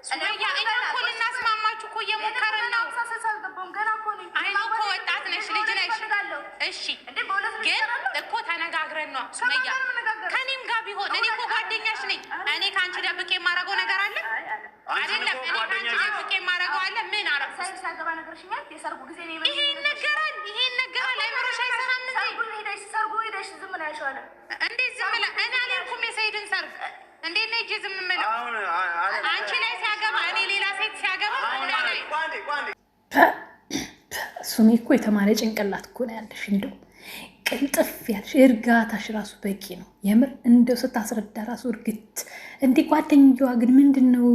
ሱመያ እኛ እኮ ልናስማማችሁ እኮ እየሞከርን ነው። አይ ነው እኮ ወጣት ነሽ ልጅ ነሽ። እሺ ግን እኮ ተነጋግረን ነው ሱመያ። ከኔም ጋር ቢሆን እኔ እኮ ጓደኛሽ ነኝ። እኔ ከአንቺ ደብቄ የማደርገው ነገር አለ አይደለም? እኔ ከአንቺ ደብቄ የማደርገው አለ? ምን አረፍኩ? ይሄ ይነገራል፣ ይሄ ይነገራል። አይምሮሽ አይሰራም እንዴ? እንዴት ዝም ብለህ እኔ አልሄድኩም የሰይድን ሰርግ እንዴት ነው እጄ ዝም የምለው? አንቺ ላይ ሲያገባ እኔ ሌላ ሴት ሲያገባ ሱሜ እኮ የተማረ ጭንቅላት እኮ ነው ያለሽ። እንደው ቅልጥፍ ያልሽ እርጋታሽ ራሱ በቂ ነው የምር። እንደው ስታስረዳ ራሱ እርግት እንዴ። ጓደኛዋ ግን ምንድን ነው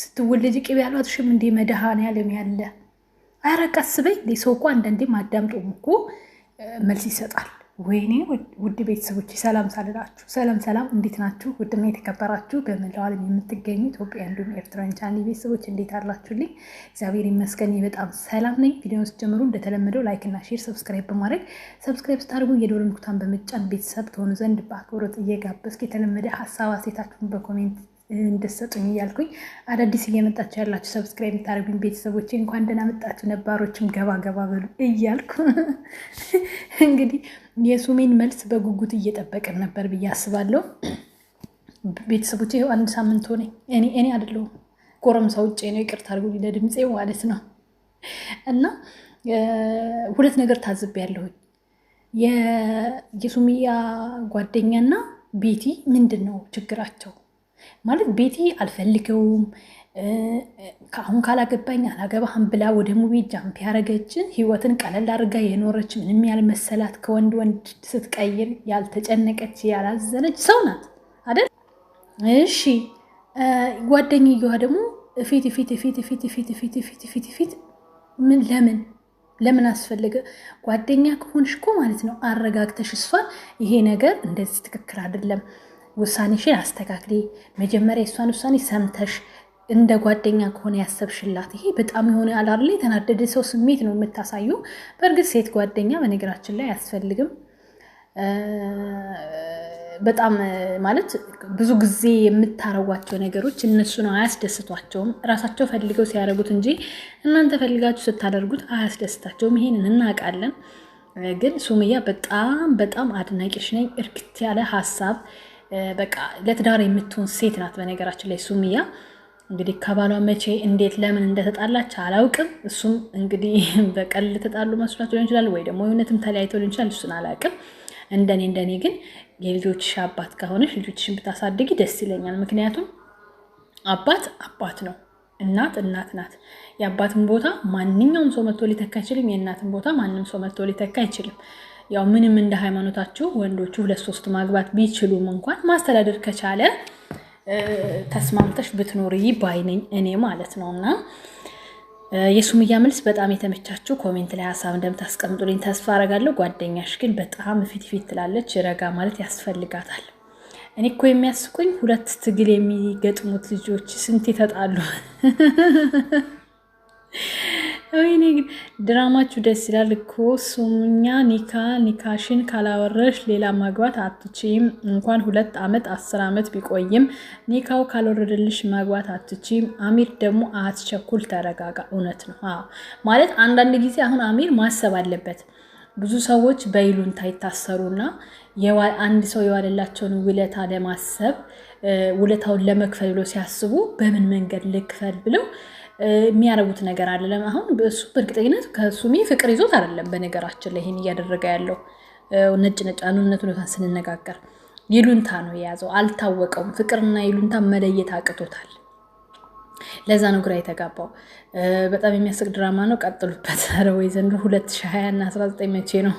ስትወለጅ ቅቤ ያሏትሽም እንዴ? መድኃኔዓለም ያለ ኧረ ቀስ በይ። ሰው እኮ አንዳንዴም አዳምጦም እኮ መልስ ይሰጣል። ወይኔ ውድ ቤተሰቦች ሰላም ሳልላችሁ፣ ሰላም እንዴት ናችሁ? ውድና የተከበራችሁ በመላው ዓለም የምትገኙ ኢትዮጵያ እንዲሁም ኤርትራን ቻናል ቤተሰቦች እንዴት አላችሁልኝ? እግዚአብሔር ይመስገን በጣም ሰላም ነኝ። ቪዲዮውን ስትጀምሩ እንደተለመደው ላይክ እና ሼር፣ ሰብስክራይብ በማድረግ ሰብስክራይብ ስታደርጉ የደወል ምልክቱን በመጫን ቤተሰብ ትሆኑ ዘንድ በአክብሮት እየጋበዝኩ የተለመደ ሀሳብ አስተያየታችሁን በኮሜንት እንደሰጡኝ እያልኩኝ አዳዲስ እየመጣችሁ ያላችሁ ሰብስክራይብ የምታደርጉኝ ቤተሰቦች እንኳን ደህና መጣችሁ፣ ነባሮችም ገባ በሉ እያልኩ እንግዲህ የሱሜን መልስ በጉጉት እየጠበቅን ነበር ብዬ አስባለሁ። ቤተሰቦች ይኸው 1 ሳምንት ሆነኝ። እኔ አይደለሁም ጎረምሳ ውጭ ነው፣ ይቅርታ አድርጉልኝ ለድምፄ ማለት ነው። እና 2 ነገር ታዝቤያለሁኝ። የሱሜያ ጓደኛና ቤቲ ምንድን ነው ችግራቸው? ማለት ቤቲ አልፈልገውም ከአሁን ካላገባኝ አላገባህም ብላ ወደ ሙቤ ጃምፕ ያረገች ህይወትን ቀለል አድርጋ የኖረች ምንም ያልመሰላት ከወንድ ስትቀይር ያልተጨነቀች ያላዘነች ሰው ናት አይደል? እሺ ጓደኛዋ ደግሞ ፊት ምን ለምን አስፈልገ? ጓደኛ ከሆንሽ እኮ ማለት ነው አረጋግተሽ እሷን ይሄ ነገር እንደዚህ ትክክል አይደለም ውሳኔሽን አስተካክሊ። መጀመሪያ እሷን ውሳኔ ሰምተሽ እንደ ጓደኛ ከሆነ ያሰብሽላት ይሄ በጣም የሆነ አላርለ የተናደደ ሰው ስሜት ነው የምታሳየው። በእርግጥ ሴት ጓደኛ በነገራችን ላይ አያስፈልግም። በጣም ማለት ብዙ ጊዜ የምታረጓቸው ነገሮች እነሱ ነው አያስደስቷቸውም። ራሳቸው ፈልገው ሲያደርጉት እንጂ እናንተ ፈልጋችሁ ስታደርጉት አያስደስታቸውም። ይሄንን እናውቃለን። ግን ሱመያ በጣም አድናቂሽ ነኝ። እርክት ያለ ሀሳብ በቃ ለትዳር የምትሆን ሴት ናት። በነገራችን ላይ ሱመያ እንግዲህ ከባሏ መቼ እንዴት ለምን እንደተጣላች አላውቅም። እሱም እንግዲህ በቀል ተጣሉ መስሏቸው ሊሆን ይችላል፣ ወይ ደግሞ እውነትም ተለያይተው ሊሆን ይችላል። እሱን አላውቅም። እንደኔ ግን የልጆችሽ አባት ከሆነሽ ልጆችሽን ብታሳድጊ ደስ ይለኛል። ምክንያቱም አባት ነው፣ እናት ናት። የአባትን ቦታ ማንኛውም ሰው መጥቶ ሊተካ አይችልም። የእናትን ቦታ ማንም ሰው መጥቶ ሊተካ አይችልም። ያው ምንም እንደ ሃይማኖታችሁ ወንዶቹ 2-3 ማግባት ቢችሉም እንኳን ማስተዳደር ከቻለ ተስማምተሽ ብትኖሪ ባይነኝ እኔ ማለት ነውና የሱመያ መልስ በጣም የተመቻችሁ ኮሜንት ላይ ሀሳብ እንደምታስቀምጡልኝ ተስፋ አደርጋለሁ። ጓደኛሽ ግን በጣም ፊት ትላለች። ረጋ ማለት ያስፈልጋታል። እኔ እኮ የሚያስቁኝ 2 ትግል የሚገጥሙት ልጆች ስንት ይተጣሉ። ወይኔ ግን ድራማችሁ ደስ ይላል እኮ። ሱመያ ኒካሽን ካላወረሽ ሌላ ማግባት አትችይም። እንኳን 2 ዓመት 10 ዓመት ቢቆይም ኒካው ካልወረደልሽ ማግባት አትችይም። አሚር ደግሞ አትቸኩል፣ ተረጋጋ። እውነት ነው ማለት አንዳንድ ጊዜ አሁን አሚር ማሰብ አለበት። ብዙ ሰዎች በይሉንታ ይታሰሩና አንድ ሰው የዋለላቸውን ውለታ ለማሰብ ውለታውን ለመክፈል ብሎ ሲያስቡ በምን መንገድ ልክፈል ብለው የሚያረጉት ነገር አለ። አሁን እሱ በእርግጠኝነት ከሱሜ ፍቅር ይዞት አይደለም። በነገራችን ላይ ይሄን እያደረገ ያለው ነጭ አኑነቱን ስንነጋገር ይሉንታ ነው የያዘው። አልታወቀውም። ፍቅርና ይሉንታ መለየት አቅቶታል። ለዛ ነው ግራ የተጋባው። በጣም የሚያስቅ ድራማ ነው። ቀጥሉበት። ኧረ ወይ ዘንድሮ 2020 እና 19 መቼ ነው?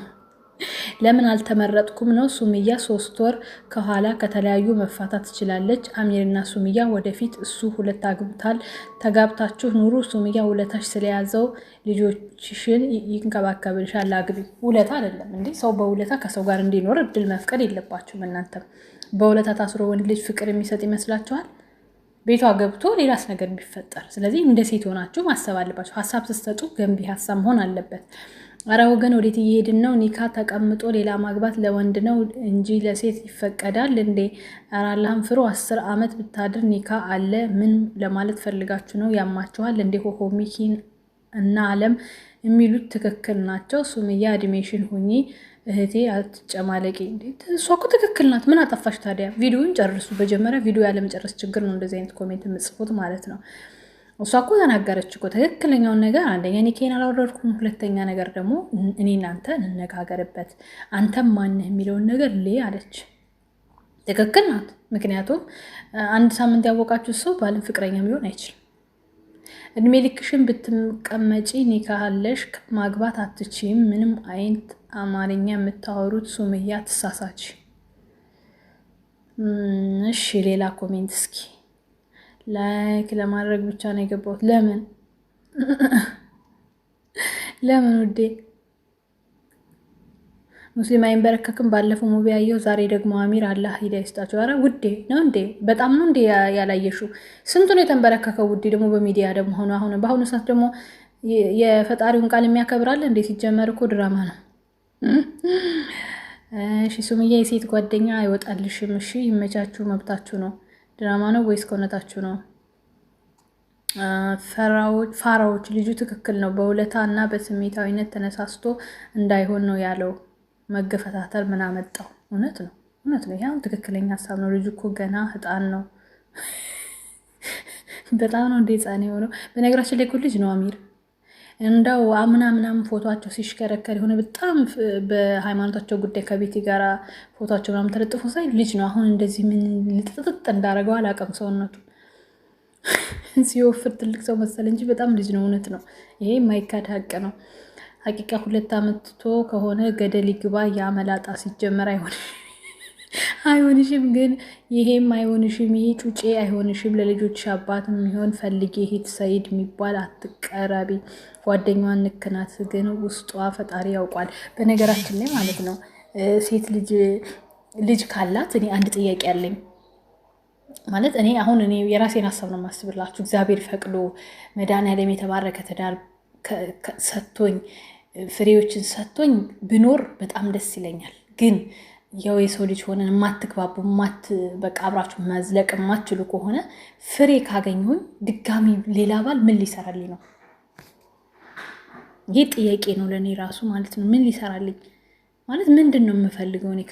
ለምን አልተመረጥኩም ነው? ሱመያ 3 ወር ከኋላ ከተለያዩ መፋታት ትችላለች። አሚርና ሱመያ ወደፊት እሱ 2 አግብታል። ተጋብታችሁ ኑሩ። ሱመያ ውለታሽ ስለያዘው ልጆችሽን ይንከባከብልሻል። አግቢ። ውለታ አይደለም እንዴ? ሰው በውለታ ከሰው ጋር እንዲኖር እድል መፍቀድ የለባችሁም እናንተም። በውለታ ታስሮ ወንድ ልጅ ፍቅር የሚሰጥ ይመስላችኋል? ቤቷ ገብቶ ሌላስ ነገር ቢፈጠር። ስለዚህ እንደ ሴት ሆናችሁ ማሰብ አለባችሁ። ሀሳብ ስትሰጡ ገንቢ ሀሳብ መሆን አለበት። አረ ወገን ወዴት እየሄድን ነው? ኒካ ተቀምጦ ሌላ ማግባት ለወንድ ነው እንጂ ለሴት ይፈቀዳል እንዴ? አረ አላህን ፍሩ። 10 ዓመት ብታድር ኒካ አለ። ምን ለማለት ፈልጋችሁ ነው? ያማችኋል እንዴ? ሆሆ ሚኪን እና አለም የሚሉት ትክክል ናቸው። ሱምያ እድሜሽን ሁኚ እህቴ አትጨማለቂ። እንዴ እሷ እኮ ትክክል ናት። ምን አጠፋሽ ታዲያ? ቪዲዮውን ጨርሱ። በመጀመሪያ ቪዲዮ ያለ መጨረስ ችግር ነው እንደዚህ አይነት ኮሜንት የምጽፉት ማለት ነው። እሷ እኮ ተናገረች እኮ ትክክለኛውን ነገር። አንደኛ እኔ ኬን አላወረድኩም፣ ሁለተኛ ነገር ደግሞ እኔ እናንተ እንነጋገርበት፣ አንተም ማንህ የሚለውን ነገር አለች። ትክክል ናት። ምክንያቱም አንድ ሳምንት ያወቃችሁ ሰው ባልን ፍቅረኛ ሊሆን አይችልም። እድሜ ልክሽን ብትቀመጪ ኒካለሽ ማግባት አትችይም። ምንም አይነት አማርኛ የምታወሩት ሱምያ ትሳሳች። እሺ ሌላ ኮሜንት እስኪ ላይክ ለማድረግ ብቻ ነው የገባሁት። ለምን ውዴ? ሙስሊም አይንበረከክም። ባለፈው ሙቪ ያየው፣ ዛሬ ደግሞ አሚር አላህ ሂዳ ይስጣቸው። አረ ውዴ ነው እንዴ? በጣም ነው እንዴ ያላየሽው? ስንቱ ነው የተንበረከከው ውዴ? ደግሞ በሚዲያ ደግሞ አሁን በአሁኑ ሰዓት ደግሞ የፈጣሪውን ቃል የሚያከብራል እንዴ? ሲጀመር እኮ ድራማ ነው። እሺ ሱምያ የሴት ጓደኛ አይወጣልሽም። እሺ ይመቻችሁ፣ መብታችሁ ነው። ድራማ ነው ወይስ ከእውነታችሁ ነው? ፋራዎች ልጁ ትክክል ነው። በውለታ እና በስሜታዊነት ተነሳስቶ እንዳይሆን ነው ያለው። መገፈታተል ምን አመጣው? እውነት ነው። ይሄ ትክክለኛ ሀሳብ ነው። ልጁ እኮ ገና ህፃን ነው። በጣም ነው እንደ ህፃን የሆነው። በነገራችን ላይ እኮ ልጅ ነው አሚር። እንደው ምናምን ፎቶቸው ሲሽከረከር የሆነ በጣም በሃይማኖታቸው ጉዳይ ከቤቲ ጋራ ፎቶቸው ምናምን ተለጥፎ ሳይ ልጅ ነው። አሁን እንደዚህ ምን ልጥጥጥ እንዳረገው አላውቅም። ሰውነቱ ሲወፍር ትልቅ ሰው መሰለ እንጂ በጣም ልጅ ነው። እውነት ነው። ይሄ የማይካድ ሀቅ ነው። ሀቂቃ 2 ዓመት ከሆነ ገደል ይግባ። ያመላጣ ሲጀመር አይሆንሽም። ግን ይሄም አይሆንሽም። ይሄ ጩጬ አይሆንሽም። ለልጆች አባት የሚሆን ፈልጊ። ሄት ሰይድ የሚባል አትቀራቢ። ጓደኛዋን ንክናት፣ ግን ውስጧ ፈጣሪ ያውቋል። በነገራችን ላይ ማለት ነው ሴት ልጅ ካላት እኔ አንድ ጥያቄ አለኝ። ማለት እኔ የራሴን ሀሳብ ነው የማስብላችሁ። እግዚአብሔር ፈቅዶ መድኃኒዓለም የተባረከ ትዳር ሰጥቶኝ ፍሬዎችን ሰጥቶኝ ብኖር በጣም ደስ ይለኛል። ግን ያው የሰው ልጅ ሆነን የማትግባቡ በቃ አብራችሁ መዝለቅ የማትችሉ ከሆነ ፍሬ ካገኘሁኝ ድጋሚ ሌላ ባል ምን ሊሰራልኝ ነው? ይሄ ጥያቄ ነው ለእኔ ራሱ ማለት ነው። ምን ሊሰራልኝ ማለት ምንድን ነው የምፈልገው? እኔ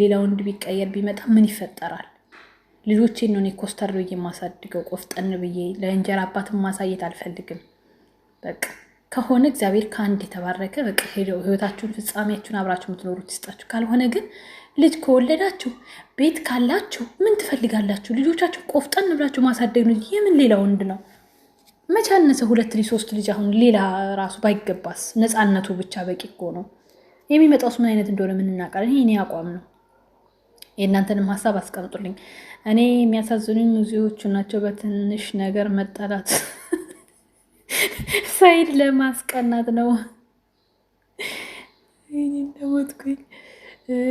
ሌላ ወንድ ቢቀየር ቢመጣ ምን ይፈጠራል? ልጆቼን ነው እኔ ኮስተር ብዬ የማሳድገው፣ ቆፍጠን ብዬ ለእንጀራ አባትን ማሳየት አልፈልግም። በቃ ከሆነ እግዚአብሔር ከአንድ የተባረከ በቃ ህይወታችሁን ፍጻሜያችሁን አብራችሁ የምትኖሩት ይስጣችሁ። ካልሆነ ግን ልጅ ከወለዳችሁ ቤት ካላችሁ ምን ትፈልጋላችሁ? ልጆቻችሁ ቆፍጠን ብላችሁ ማሳደግ ነው። የምን ሌላ ወንድ ነው? መቻነሰ 2 ልጅ 3 ልጅ አሁን ሌላ ራሱ ባይገባስ ነፃነቱ ብቻ በቂ እኮ ነው። የሚመጣውስ ምን አይነት እንደሆነ ምን እናውቃለን? ይሄ እኔ አቋም ነው። የእናንተንም ሀሳብ አስቀምጡልኝ። እኔ የሚያሳዝኑኝ ሙዚዎቹ ናቸው። በትንሽ ነገር መጣላት ሳይድ ለማስቀናት ነው። እንደሞትኩኝ።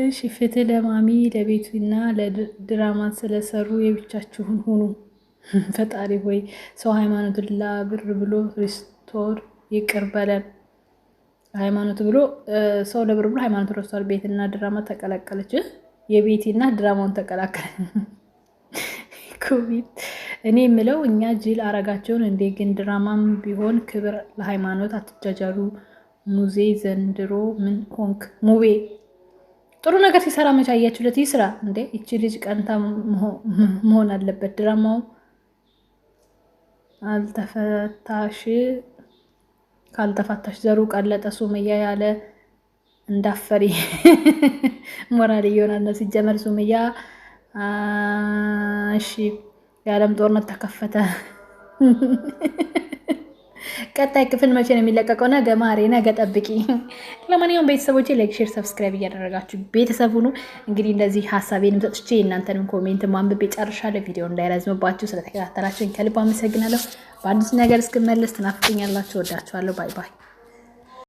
እሺ ፍትህ ለማሚ ለቤቱና ለድራማ ስለሰሩ የብቻችሁን ሁኑ። ፈጣሪ ሆይ ሰው ሃይማኖቱን ለብር ብሎ ሪስቶር ይቅር በለን። ሃይማኖት ብሎ ሰው ለብር ብሎ ሃይማኖት ረስቷል። ቤትና ድራማ ተቀላቀለች። የቤቲና ድራማውን ተቀላቀለ። ኮቪድ እኔ የምለው እኛ ጅል አረጋቸውን እንዴ? ግን ድራማም ቢሆን ክብር ለሃይማኖት አትጃጃሉ። ሙዜ ዘንድሮ ምን ሆንክ? ሙቤ ጥሩ ነገር ሲሰራ መቻያችሁለት ይስራ እንዴ? እቺ ልጅ ቀንታ መሆን አለበት። ድራማው ካልተፋታሽ ዘሩ ቀለጠ። ሱምያ ያለ እንዳፈሪ ሞራል ይሆናል ነው ሲጀመር። ሱምያ እሺ የዓለም ጦርነት ተከፈተ። ቀጣይ ክፍል መቼ ነው የሚለቀቀው? ነገ ማሬ፣ ነገ ጠብቂ። ለማንኛውም ቤተሰቦቼ ላይክ፣ ሼር፣ ሰብስክራይብ እያደረጋችሁ ቤተሰብ ሁኑ። እንግዲህ እንደዚህ ሀሳቤንም ሰጥቼ እናንተንም ኮሜንት ማንበብ ጨርሻለሁ። ቪዲዮ እንዳይረዝምባችሁ ስለተከታተላችሁኝ ከልብ አመሰግናለሁ። በአዲስ ነገር እስክመለስ ትናፍቁኛላችሁ። ወዳችኋለሁ። ባይ ባይ።